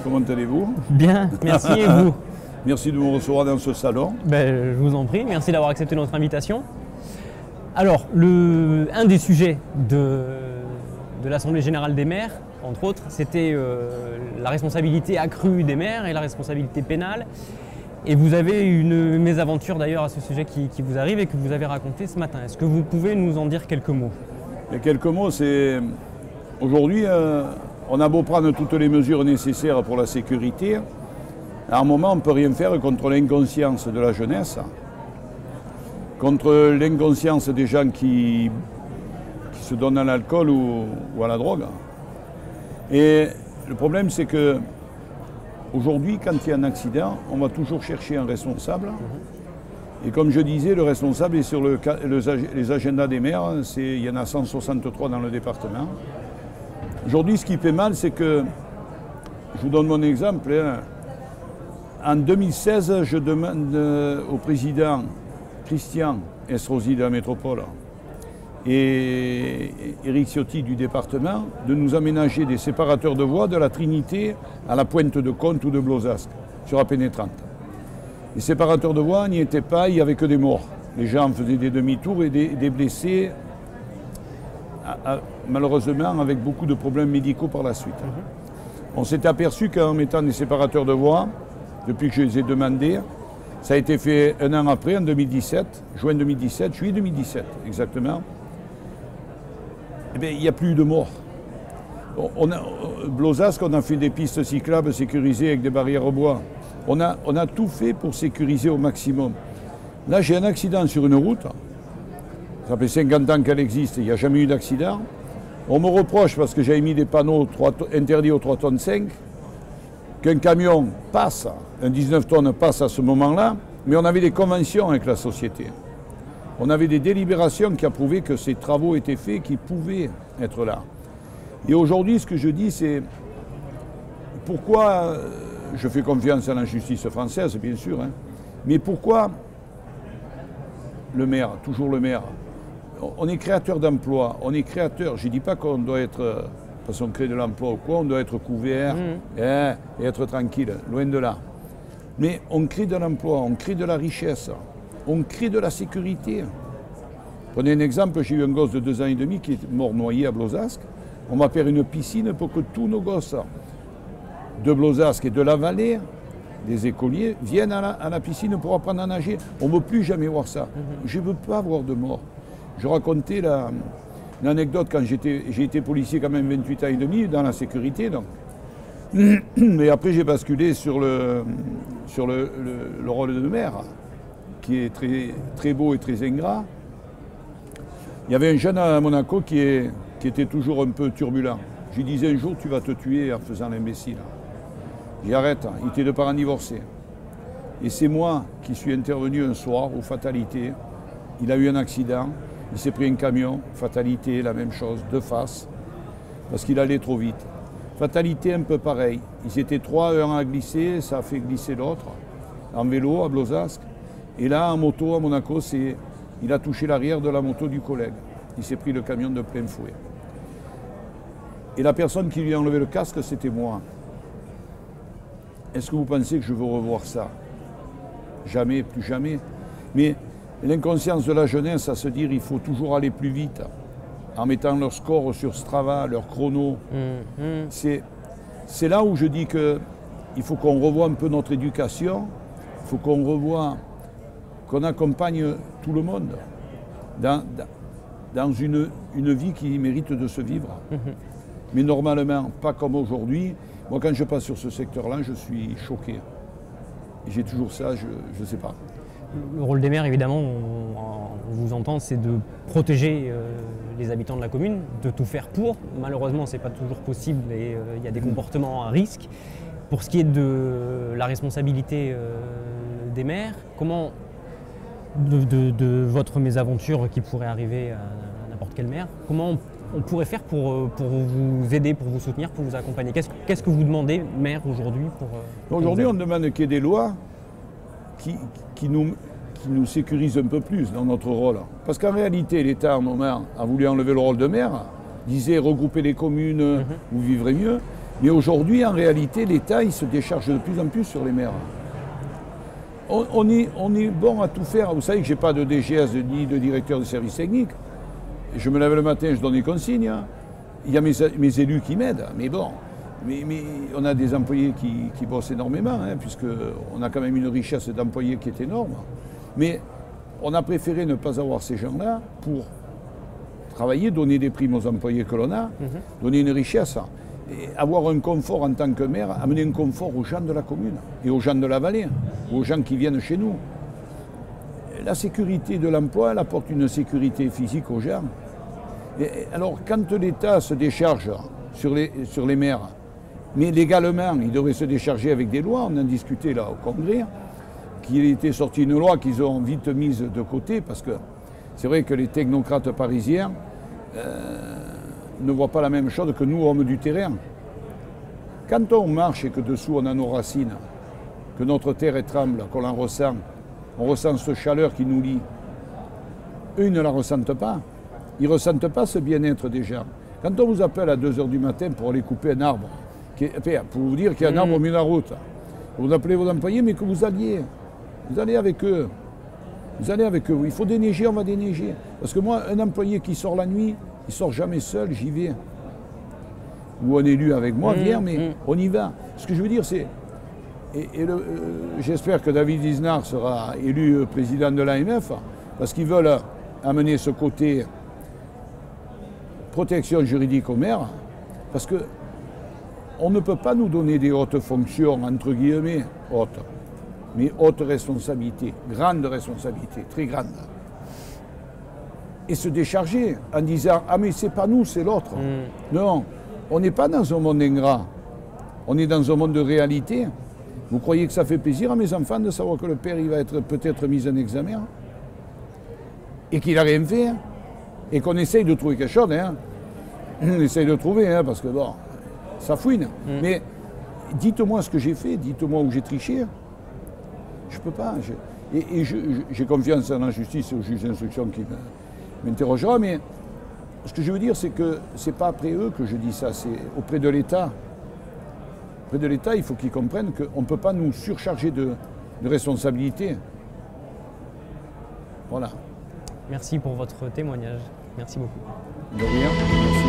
comment allez-vous? Bien, merci et vous? Merci de me recevoir dans ce salon. Je vous en prie, merci d'avoir accepté notre invitation. Alors, un des sujets de l'Assemblée Générale des maires, entre autres, c'était la responsabilité accrue des maires et la responsabilité pénale. Et vous avez une mésaventure d'ailleurs à ce sujet qui vous arrive et que vous avez raconté ce matin. Est-ce que vous pouvez nous en dire quelques mots? Et quelques mots, c'est... Aujourd'hui, on a beau prendre toutes les mesures nécessaires pour la sécurité, à un moment, on ne peut rien faire contre l'inconscience de la jeunesse, contre l'inconscience des gens qui se donnent à l'alcool ou à la drogue. Et le problème, c'est que aujourd'hui, quand il y a un accident, on va toujours chercher un responsable. Et comme je disais, le responsable est sur les agendas des maires. Il y en a 163 dans le département. Aujourd'hui, ce qui fait mal, c'est que, je vous donne mon exemple, en 2016, je demande au président Christian Estrosi de la métropole et Éric Ciotti du département de nous aménager des séparateurs de voies de la Trinité à la pointe de Comte ou de Blozasque, sur la pénétrante. Les séparateurs de voies n'y étaient pas, il n'y avait que des morts. Les gens faisaient des demi-tours et des blessés, malheureusement avec beaucoup de problèmes médicaux par la suite. On s'est aperçu qu'en mettant des séparateurs de voies, depuis que je les ai demandés, ça a été fait un an après, en 2017, juillet 2017 exactement. Eh bien, il n'y a plus eu de morts. Blozasque, on a fait des pistes cyclables sécurisées avec des barrières au bois. On a tout fait pour sécuriser au maximum. Là, j'ai un accident sur une route. Ça fait 50 ans qu'elle existe, il n'y a jamais eu d'accident. On me reproche, parce que j'avais mis des panneaux interdits aux 3,5 tonnes, qu'un camion passe, un 19 tonnes passe à ce moment-là, mais on avait des conventions avec la société. On avait des délibérations qui approuvaient que ces travaux étaient faits, qui pouvaient être là. Et aujourd'hui, ce que je dis, c'est pourquoi je fais confiance à la justice française, bien sûr, hein, mais pourquoi le maire, toujours le maire? On est créateur d'emplois, on est créateur, je ne dis pas qu'on doit être, parce qu'on crée de l'emploi ou quoi, on doit être couvert et être tranquille, loin de là. Mais on crée de l'emploi, on crée de la richesse, on crée de la sécurité. Prenez un exemple, j'ai eu un gosse de 2 ans et demi qui est mort noyé à Blozasque. On va faire une piscine pour que tous nos gosses de Blozasque et de la vallée, des écoliers, viennent à la piscine pour apprendre à nager. On ne veut plus jamais voir ça. Je ne veux pas voir de mort. Je racontais l'anecdote quand j'ai été policier quand même 28 ans et demi dans la sécurité. Donc. Mais après j'ai basculé sur le rôle de maire, qui est très, très beau et très ingrat. Il y avait un jeune à Monaco qui était toujours un peu turbulent. Je lui disais un jour tu vas te tuer en faisant l'imbécile. J'ai dit arrête, il était de parents divorcés. Et c'est moi qui suis intervenu un soir aux fatalités. Il a eu un accident. Il s'est pris un camion, fatalité, la même chose, de face, parce qu'il allait trop vite. Fatalité un peu pareil. Ils étaient 3, un à glisser, ça a fait glisser l'autre, en vélo à Blozasque. Et là, en moto à Monaco, il a touché l'arrière de la moto du collègue. Il s'est pris le camion de plein fouet. Et la personne qui lui a enlevé le casque, c'était moi. Est-ce que vous pensez que je veux revoir ça? Jamais, plus jamais. Mais l'inconscience de la jeunesse à se dire il faut toujours aller plus vite, en mettant leur score sur Strava, leur chrono. C'est là où je dis qu'il faut qu'on revoie un peu notre éducation, il faut qu'on revoie, qu'on accompagne tout le monde dans une vie qui mérite de se vivre. Mais normalement, pas comme aujourd'hui. Moi, quand je passe sur ce secteur-là, je suis choqué. J'ai toujours ça, je ne sais pas. Le rôle des maires, évidemment, on vous entend, c'est de protéger les habitants de la commune, de tout faire pour. Malheureusement, ce n'est pas toujours possible et il y a des comportements à risque. Pour ce qui est de la responsabilité des maires, comment, de votre mésaventure qui pourrait arriver à n'importe quel maire, comment on pourrait faire pour vous aider, pour vous soutenir, pour vous accompagner? Qu'est-ce que vous demandez, maire, aujourd'hui Aujourd'hui, on demande qu'il y ait des lois qui nous sécurisent un peu plus dans notre rôle. Parce qu'en réalité, l'État, à un moment, a voulu enlever le rôle de maire, disait regrouper les communes, vous vivrez mieux. Mais aujourd'hui, en réalité, l'État, il se décharge de plus en plus sur les maires. On est bon à tout faire. Vous savez que je n'ai pas de DGS ni de directeur de service technique. Je me lève le matin, je donne des consignes. Il y a mes élus qui m'aident. Mais bon, mais on a des employés qui bossent énormément, hein, puisqu'on a quand même une richesse d'employés qui est énorme. Mais on a préféré ne pas avoir ces gens-là pour travailler, donner des primes aux employés que l'on a, donner une richesse. Et avoir un confort en tant que maire, amener un confort aux gens de la commune et aux gens de la vallée, aux gens qui viennent chez nous. La sécurité de l'emploi, elle apporte une sécurité physique aux gens. Et alors, quand l'État se décharge sur les maires, mais légalement, il devrait se décharger avec des lois, on en discutait là au Congrès, qu'il était sorti une loi qu'ils ont vite mise de côté, parce que c'est vrai que les technocrates parisiens ne voient pas la même chose que nous, hommes du terrain. Quand on marche et que dessous on a nos racines, que notre terre tremble, qu'on en ressent, on ressent cette chaleur qui nous lie. Eux, ils ne la ressentent pas. Ils ne ressentent pas ce bien-être des gens. Quand on vous appelle à 2 h du matin pour aller couper un arbre, pour vous dire qu'il y a un arbre au milieu de la route, vous appelez vos employés, mais que vous allez avec eux. Vous allez avec eux. Il faut déneiger, on va déneiger. Parce que moi, un employé qui sort la nuit, il ne sort jamais seul, j'y vais. Ou un élu avec moi vient, mais on y va. Ce que je veux dire, c'est... j'espère que David Lisnard sera élu président de l'AMF, parce qu'ils veulent amener ce côté protection juridique aux maires, parce qu'on ne peut pas nous donner des hautes fonctions, entre guillemets, hautes, mais haute responsabilité, grande responsabilité, très grande. Et se décharger en disant « Ah mais c'est pas nous, c'est l'autre ». Non, on n'est pas dans un monde ingrat, on est dans un monde de réalité. Vous croyez que ça fait plaisir à mes enfants de savoir que le père il va être peut-être mis en examen et qu'il n'a rien fait et qu'on essaye de trouver quelque chose, hein. On essaye de trouver, hein, parce que bon, ça fouine. Mais dites-moi ce que j'ai fait, dites-moi où j'ai triché. Je ne peux pas. J'ai confiance en la justice et au juge d'instruction qui m'interrogera, mais ce que je veux dire, c'est que ce n'est pas après eux que je dis ça, c'est auprès de l'État. Auprès de l'État, il faut qu'ils comprennent qu'on ne peut pas nous surcharger de responsabilités. Voilà. Merci pour votre témoignage. Merci beaucoup. De rien. Merci.